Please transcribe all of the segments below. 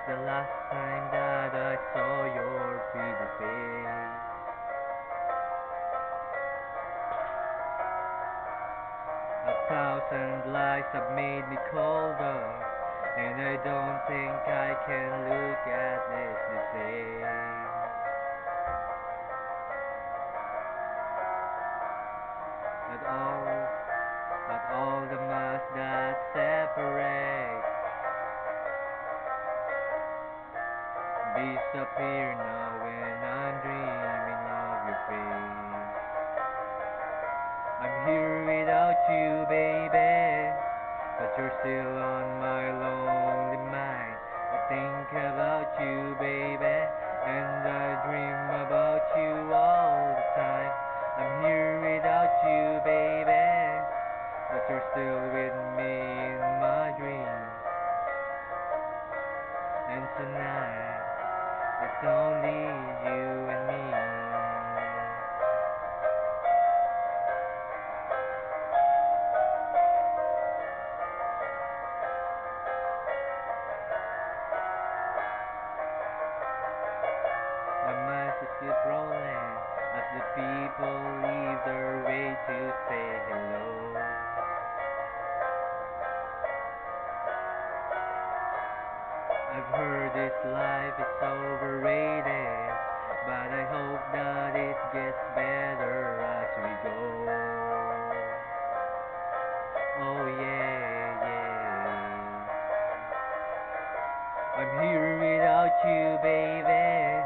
the last time that I saw your pretty face? A thousand lies have made me colder, and I don't think I can look at this the same. But all the miles that separate disappear now when I'm dreaming of your face. I'm here without you, baby, but you're still on my lonely mind. I think about you, baby, and I dream about you all the time. I'm here without you, baby, but you're still with me in my dreams. And tonight, it's only you and me. The masses keep rolling as the people leave their way to say hello. I've heard this life is overrated, but I hope that it gets better as we go. Oh yeah, yeah. I'm here without you, baby,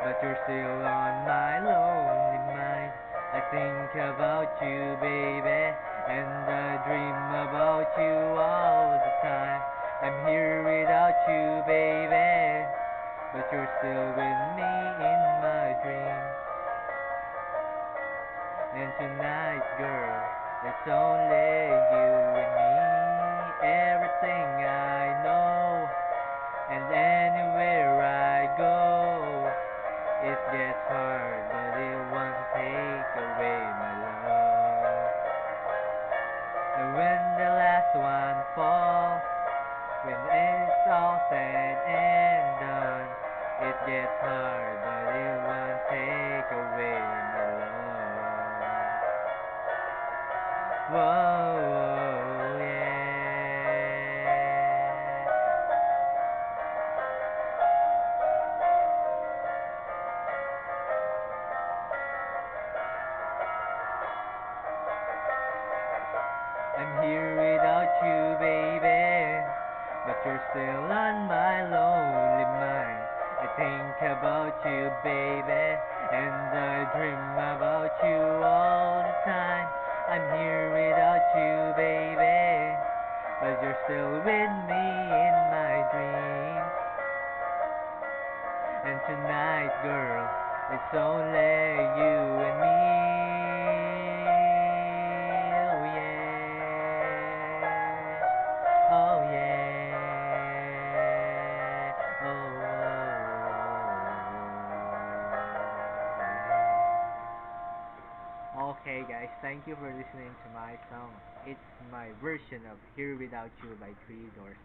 but you're still on my lonely mind. I think about you, baby, and I dream about you all the time. I'm here without you, baby, but you're still with me in my dreams. And tonight, girl, it's only you and me. Everything I know, and anywhere I go, it gets hard, but it won't take away my love. And when the last one falls, when it's all said and done, it gets hard, but it won't take away my love. Whoa, yeah. I'm here without you, baby, but you're still on my lonely mind. I think about you, baby, and I dream about you all the time. I'm here without you, baby, but you're still with me in my dreams. And tonight, girl, it's only you and me. Oh yeah, oh yeah, oh. Okay guys, thank you for listening to my song. It's my version of Here Without You by Three Doors.